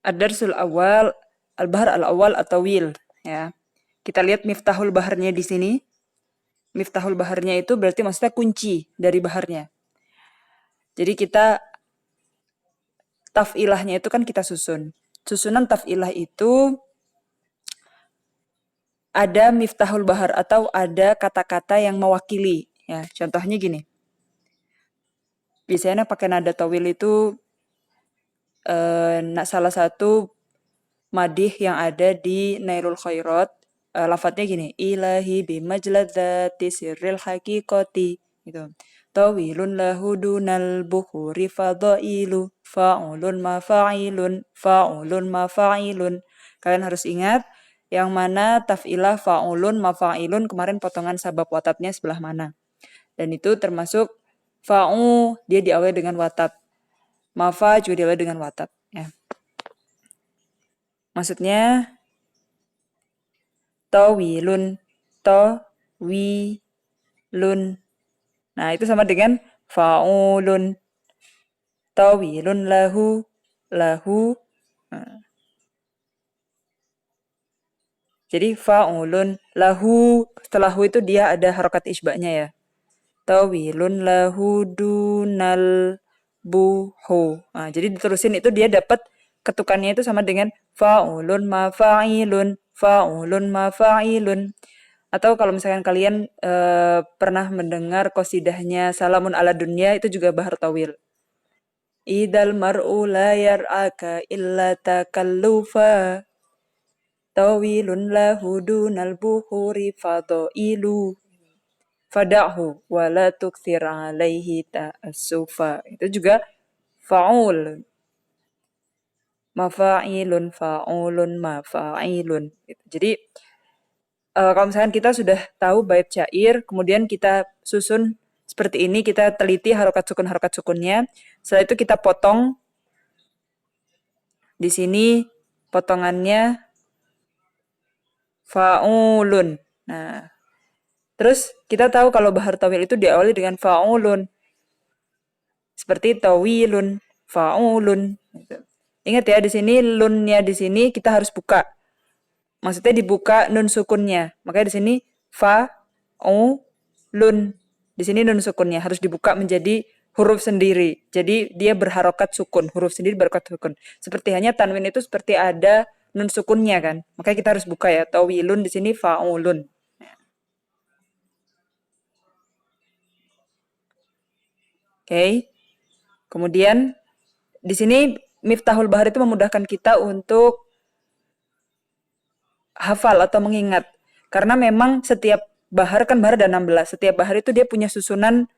Ad-darsul awal, al-bahr al-awal atau wil, ya. Kita lihat miftahul baharnya di sini. Miftahul baharnya itu berarti maksudnya kunci dari baharnya. Jadi kita taf'ilahnya itu kan kita susun. Susunan taf'ilah itu ada miftahul bahar atau ada kata-kata yang mewakili. Ya, contohnya gini. Biasanya pakai nada tawil itu salah satu madih yang ada di Nailul Khairat. Lafadznya gini, ilahi bimajladzati sirril haqiqati gitu. Tawilun lahu dunal bukhuri fadailu fa'ulun mafa'ilun. Kalian harus ingat yang mana taf'ilah fa'ulun mafa'ilun kemarin potongan sabab watatnya sebelah mana. Dan itu termasuk fa'u dia diawali dengan watat. Mafa juga diawali dengan watat ya. Maksudnya tawilun, tawilun. Nah, itu sama dengan fa'ulun. Tawilun lahu. Nah. Jadi fa'ulun lahu. Setelah hu itu dia ada harokat isbahnya ya. Tawilun lahu dunal buhu. Nah, jadi diterusin itu dia dapat ketukannya itu sama dengan fa'ulun mafa'ilun. Atau kalau misalkan kalian pernah mendengar qasidahnya Salamun ala Dunya itu juga bahar tawil. Idal mar'u la yar'aka illa takallufa tawilun lahu dunal buhuri fadailu fada'hu wa la tukthir alaihi ta'assufa. Itu juga fa'ul. Mafa'ilun mafa'ilun. Jadi kalau misalkan kita sudah tahu bait syair, kemudian kita susun seperti ini, kita teliti harokat sukunnya. Setelah itu kita potong. Di sini potongannya fa'ulun. Nah, terus kita tahu kalau bahar tawil itu diawali dengan fa'ulun. Seperti tawilun, fa'ulun. Ingat ya, di sini lunnya di sini kita harus buka. Maksudnya dibuka nun sukunnya. Makanya di sini fa'ulun. Di sini nun sukunnya harus dibuka menjadi huruf sendiri. Jadi dia berharokat sukun, huruf sendiri berharokat sukun. Seperti hanya tanwin itu seperti ada nun sukunnya kan. Makanya kita harus buka ya. Tawilun di sini fa'ulun. Oke. Kemudian di sini miftahul bahar itu memudahkan kita untuk hafal atau mengingat. Karena memang setiap bahar kan bahar ada 16. Setiap bahar itu dia punya susunan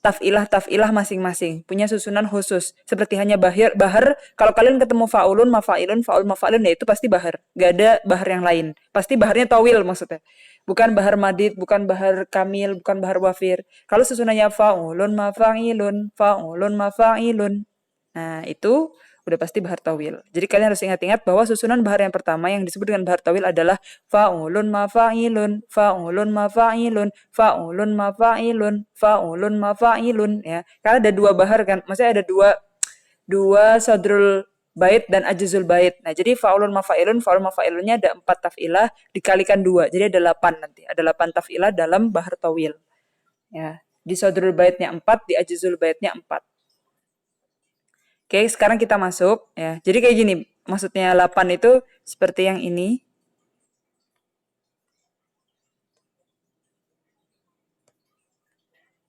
taf'ilah masing-masing, punya susunan khusus. Seperti hanya bahar kalau kalian ketemu fa'ulun, mafa'ilun ya itu pasti bahar. Gak ada bahar yang lain. Pasti baharnya tawil maksudnya. Bukan bahar madid, bukan bahar kamil, bukan bahar wafir. Kalau susunannya fa'ulun, mafa'ilun. Nah, itu udah pasti bahar tawil. Jadi kalian harus ingat-ingat bahwa susunan bahar yang pertama yang disebut dengan bahar tawil adalah fa'ulun mafa'ilun ya. Karena ada dua bahar kan, maksudnya ada dua sadrul bait dan ajzul bait. Nah, jadi fa'ul mafa'ilunnya ada 4 taf'ilah dikalikan 2. Jadi ada 8 nanti. Ada 8 taf'ilah dalam bahar tawil. Ya, di sadrul baitnya 4, di ajzul baitnya 4. Oke, sekarang kita masuk ya. Jadi kayak gini, maksudnya 8 itu seperti yang ini.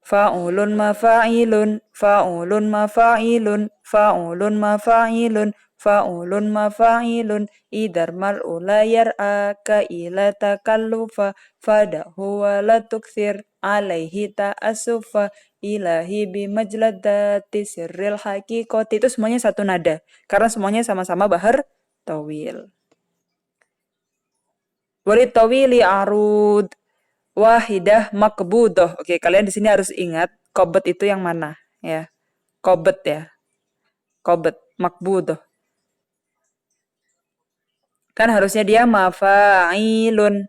Fa'ulun mafa'ilun idar mar'u la yar'aka ila takallufa fadahu wa la tukthir alaihi ta'assufa ilahi bimajladati sirril haqiqati. Itu semuanya satu nada karena semuanya sama-sama bahar tawil. Walid tawili arud wahidah makbudoh. Oke, kalian di sini harus ingat kobet itu yang mana ya. Kobet ya. Kobet, makbudoh. Kan harusnya dia mafa'ilun.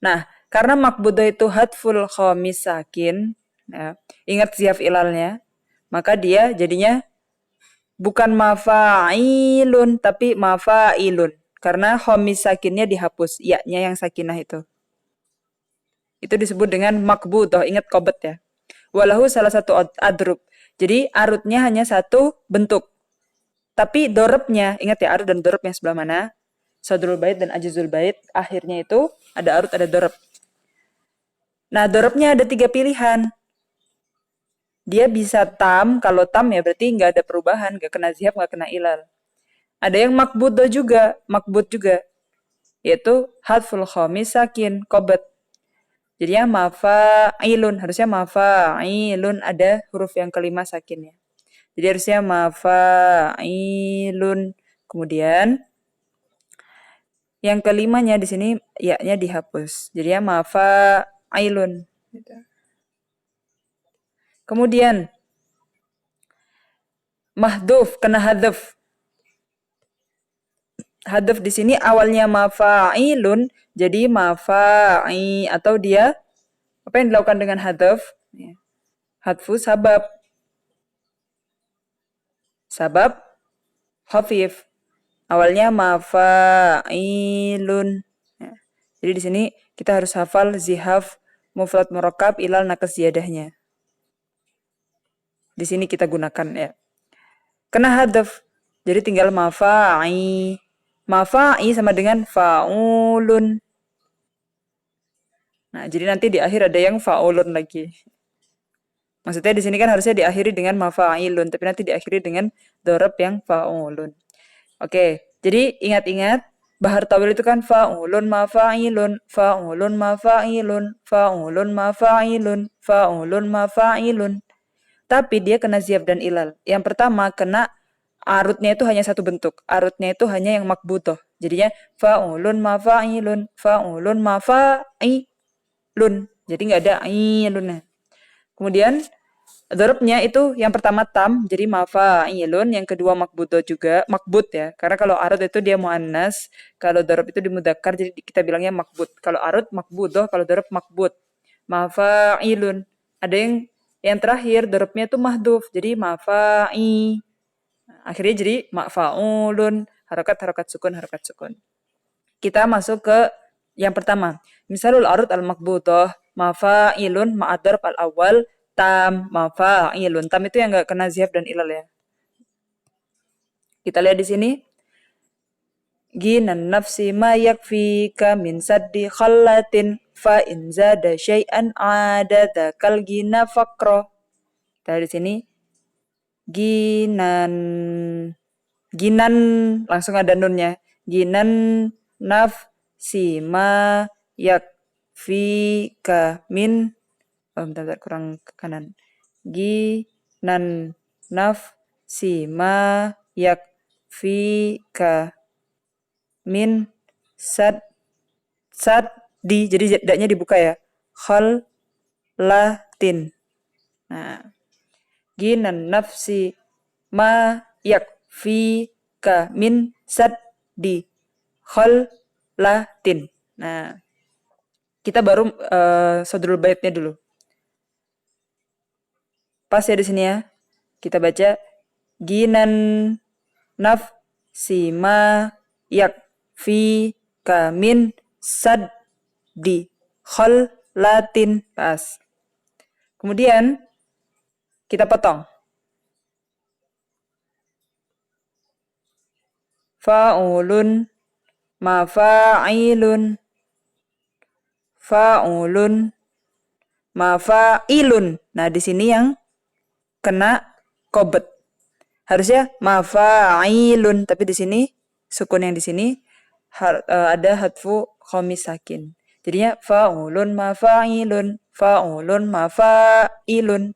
Nah, karena makbudoh itu hatful khomis sakin, ya, ingat siaf ilalnya, maka dia jadinya Bukan mafa'ilun, tapi mafa'ilun. Karena khomis sakinnya dihapus, ya-nya yang sakinah itu. Itu disebut dengan makbutoh, ingat kobet ya. Walahu salah satu adrub. Jadi arutnya hanya satu bentuk. Tapi dorobnya, ingat ya arut dan dorobnya sebelah mana? Sodrul bait dan ajuzul bait, akhirnya itu ada arut, ada dorob. Nah, dorobnya ada 3 pilihan. Dia bisa tam, kalau tam ya berarti nggak ada perubahan, nggak kena zihab, nggak kena ilal. Ada yang makbut juga, yaitu hadful khomis sakin, kobet. Jadinya mafa'ilun, harusnya mafa'ilun, ada huruf yang kelima sakinnya. Jadi harusnya mafa'ilun. Kemudian yang kelimanya di sini ya-nya dihapus. Jadinya mafa'ilun. Kemudian mahdhuf kena hadzaf. Hadzaf di sini awalnya mafa'ilun jadi mafa'i, atau dia apa yang dilakukan dengan hadzaf? Hadfu sabab. Sabab khafif. Awalnya mafa'ilun. Ya. Jadi di sini kita harus hafal zihaf mufrad murakkab ilal naqas ziyadahnya. Di sini kita gunakan ya. Kena hadzaf. Jadi tinggal mafa'i. Mafa'i sama dengan fa'ulun. Nah, jadi nanti di akhir ada yang fa'ulun lagi. Maksudnya di sini kan harusnya diakhiri dengan mafa'ilun, tapi nanti diakhiri dengan dorob yang fa'ulun. Oke, jadi ingat-ingat bahar tawil itu kan fa'ulun mafa'ilun, fa'ulun mafa'ilun, fa'ulun mafa'ilun, fa'ulun mafa'ilun. Tapi dia kena ziyab dan ilal. Yang pertama kena arutnya itu hanya satu bentuk. Arutnya itu hanya yang makbutoh. Jadinya fa'ulun mafa'ilun, fa'ulun mafa'ilun. Jadi nggak ada ilunnya. Kemudian dorobnya itu yang pertama tam, jadi mafa'ilun, yang kedua makbutoh juga, makbut ya. Karena kalau arut itu dia muannas, kalau dorob itu dimudzakkar, jadi kita bilangnya makbut. Kalau arut makbutoh, kalau dorob makbut. Mafa'ilun. Ada yang terakhir dorobnya itu mahdhuf, jadi mafa'i. Akhirnya jadi mafa'ulun, harokat sukun. Kita masuk ke yang pertama. Misalul arut al-makbutoh, mafa'ilun ma'ad darb al-awwal, tam, mafa'ilun. Tam itu yang enggak kena zihab dan ilal ya. Kita lihat di sini. Ginan nafsi ma yakfika min saddi khallatin fa in zada syai'an adada kal gina faqra. Kita lihat di sini. Ginan langsung ada nunnya. Ginan nafsi ma yakfika min bentar, kurang ke kanan. Ginan nafsi ma yakfika min di, jadi dadanya dibuka ya. Latin. Nah, ginan nafsi ma yakfika min di latin. Nah, kita baru sodrul baitnya dulu. Pas ya di sini ya. Kita baca ginan nafsi ma yakfika min di latin. Pas. Kemudian kita potong. Fa'ulun mafa'ilun, fa'ulun mafa'ilun. Nah, di sini yang kena kobet. Harusnya mafa'ilun, tapi di sini sukun yang di sini ada hadfu khomis sakin. Jadinya fa'ulun mafa'ilun, fa'ulun mafa'ilun.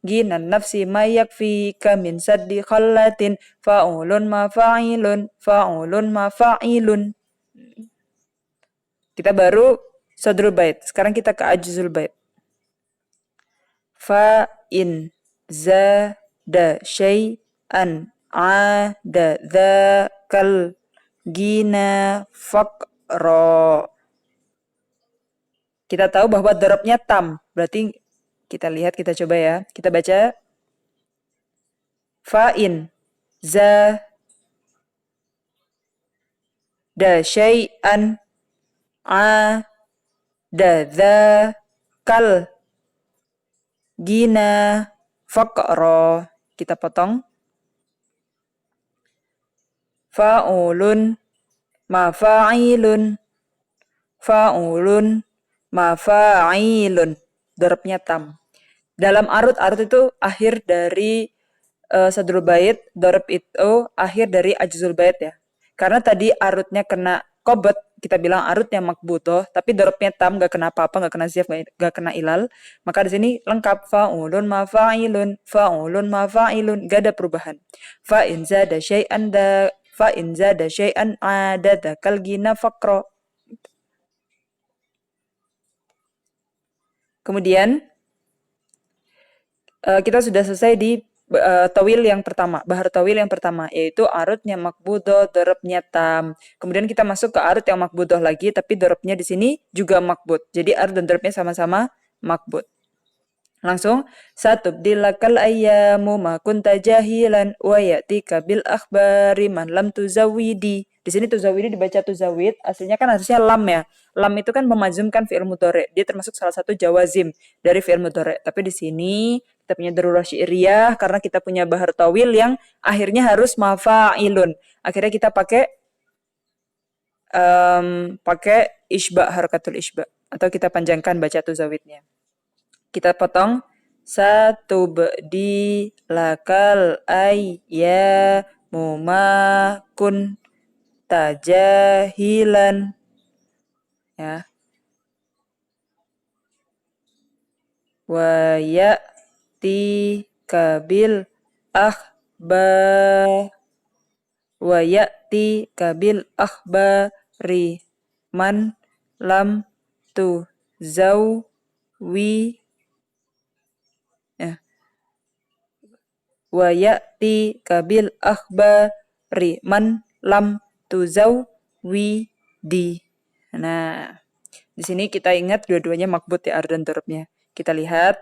Ginan nafsi ma yakfika min saddi khallatin, fa'ulun mafa'ilun, fa'ulun mafa'ilun. Kita baru sodrul bait. Sekarang kita ke ajuzul bait. Fa in zada syai'an ada dzakal gina faqra. Kita tahu bahwa dorobnya tam. Berarti kita lihat, kita coba ya. Kita baca fa'in. za da syai'an a da za kal gina faqra. Kita potong. Fa'ulun mafa'ilun fa'ulun mafa'ilun. Dorobnya tam. Dalam arut itu akhir dari sadrul bait, dorob itu akhir dari ajzul bait ya. Karena tadi arutnya kena kobot, kita bilang arutnya makbutoh, tapi dorobnya tam, gak kena apa-apa, gak kena ziyaf, gak kena ilal. Maka di sini lengkap fa'ulun mafa'ilun, gak ada perubahan. Fa'in zada syai'an adada kalgina faqra. Kemudian kita sudah selesai di tawil yang pertama, bahar tawil yang pertama, yaitu arutnya makbudoh, dorobnya tam. Kemudian kita masuk ke arut yang makbudoh lagi, tapi dorobnya di sini juga makbud. Jadi arut dan dorobnya sama-sama makbud. Langsung, satubdilakal ayyamu ma kunta jahilan wa ya'tika bil akhbari man lam tuzawidi. Di sini tuzawidi dibaca tuzawid, aslinya kan harusnya lam ya. Lam itu kan memazumkan fi'il mudhari. Dia termasuk salah satu jawazim dari fi'il mudhari. Tapi di sini kita punya darurah syi'riyah karena kita punya bahar tawil yang akhirnya harus mafa'ilun. Akhirnya kita pakai isba, harakatul isba, atau kita panjangkan baca tuzawidnya. Kita potong satubdi lakal ayyamu ma kun tajahilan ya. Wa ya'ti kabil akhbari man lam tu zawi wa ya'ti kabil akhbari man lam tuzawwidi. Nah, di sini kita ingat dua-duanya makbut ya, arut dan dorobnya. Kita lihat.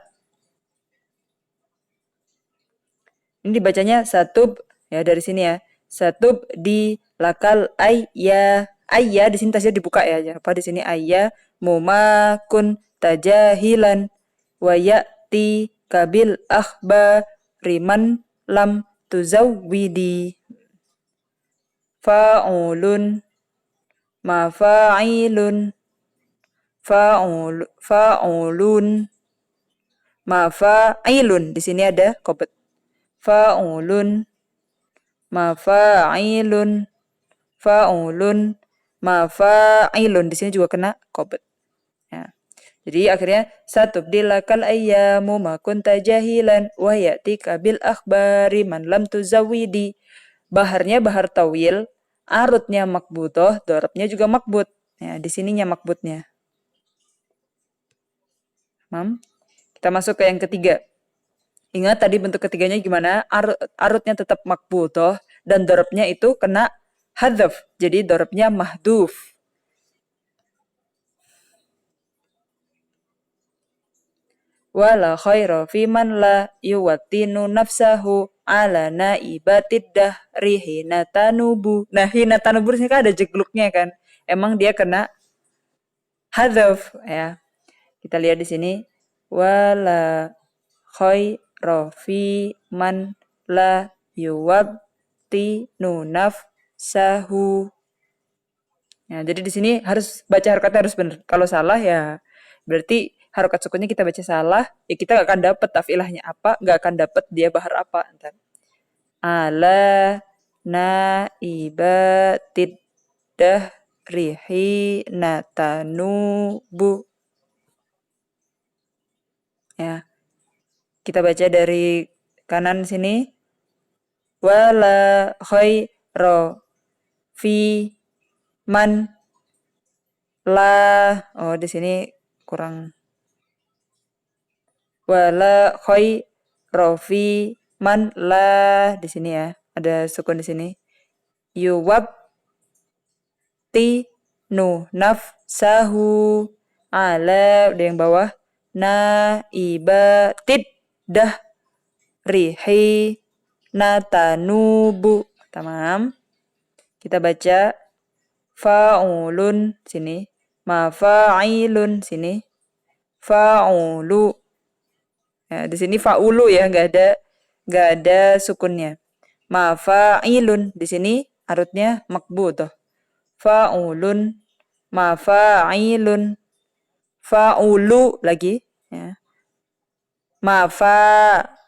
Ini dibacanya satub ya, dari sini ya. Satub di lakal ayya di sini tasnya dibuka ya. Jangan lupa di sini ayya mumakun tajahilan wa ya'ti kabil akhbariman lam tuzawwidi. Fa'ulun mafa'ilun fa'ulun mafa'ilun. Di sini ada qobot. Fa'ulun mafa'ilun di sini juga kena qobot. Ya. Jadi akhirnya satubdilakal ayyamu ma kunta jahilan wa ya'tika bil akhbari man lam tuzawwidi. Baharnya bahar tawil, arutnya makbutoh, dorobnya juga makbut. Ya, di sininya makbutnya. Kita masuk ke yang ketiga. Ingat tadi bentuk ketiganya gimana? Arutnya tetap makbutoh dan dorobnya itu kena hadzaf. Jadi dorobnya mahduf. Wala khaira fi man la yuwattinu nafsahu ala naibatid dahri hina tanubu. Nah, hina tanubu ini kan ada jegluknya kan. Emang dia kena hadzaf ya. Kita lihat di sini. Wala khaira fi man la yuwattinu nafsahu. Ya, jadi di sini harus baca harakatnya harus benar. Kalau salah ya berarti harokat sukunnya kita baca salah, ya kita gak akan dapat tafilahnya apa, gak akan dapat dia bahar apa. Ntar. Ala naibatid dahrihi natanubu. Ya. Kita baca dari kanan sini. Wala khaira fi man la. Oh, di sini kurang. Wala khaira fi man la, di sini ya. Ada sukun di sini. Yuwattinu nafsahu ala, udah yang bawah. Naibatid dahrihi natanubu. Tamam. Kita baca fa'ulun sini, mafa'ilun sini, fa'ulu. Ya, di sini fa'ulu ya, nggak ada sukunnya. Mafa'ilun di sini arutnya makbudah. Fa'ulun, mafa'ilun, fa'ulu lagi ya. Mafa'i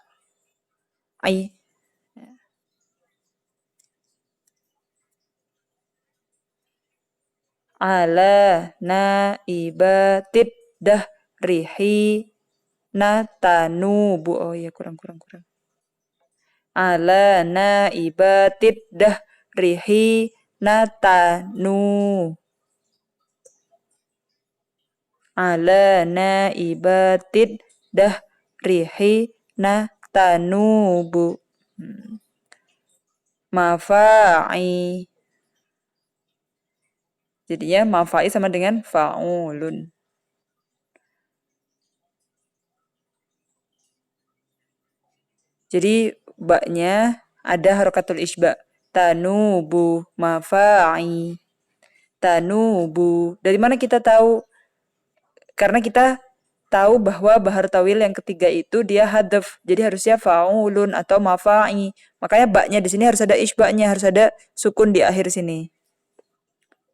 ala naibatid dahrihi natanubu. Oh iya, kurang. Ala naibatid dahrihi natanu. Ala naibatid dahrihi natanubu. Mafa'i. Jadinya mafa'i sama dengan fa'ulun. Jadi baknya ada harakatul isba. Tanubu, mafa'i. Tanubu. Dari mana kita tahu? Karena kita tahu bahwa bahar tawil yang ketiga itu dia hadaf. Jadi harusnya fa'ulun atau mafa'i. Makanya baknya di sini harus ada isba'nya, harus ada sukun di akhir sini.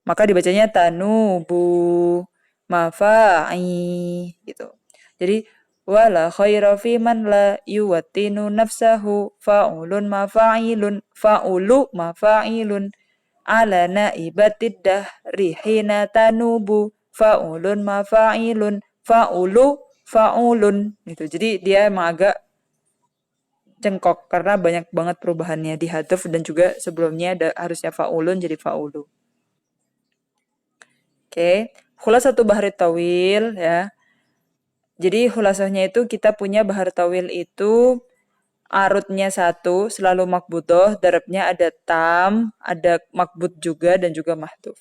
Maka dibacanya tanubu, mafa'i gitu. Jadi wala khaira fi man la yuwattinu nafsahu fa'ulun mafa'ilun fa'ulu mafa'ilun ala naibatid dahri hina tanubu fa'ulun mafa'ilun fa'ulu fa'ulun gitu. Jadi dia emang agak cengkok karena banyak banget perubahannya di hadaf dan juga sebelumnya ada harusnya fa'ulun jadi fa'ulu. Oke, khulasatu bahri tawil ya. Jadi khulasahnya itu kita punya bahar tawil itu arutnya satu, selalu makbudoh, darabnya ada tam, ada makbud juga dan juga mahduf.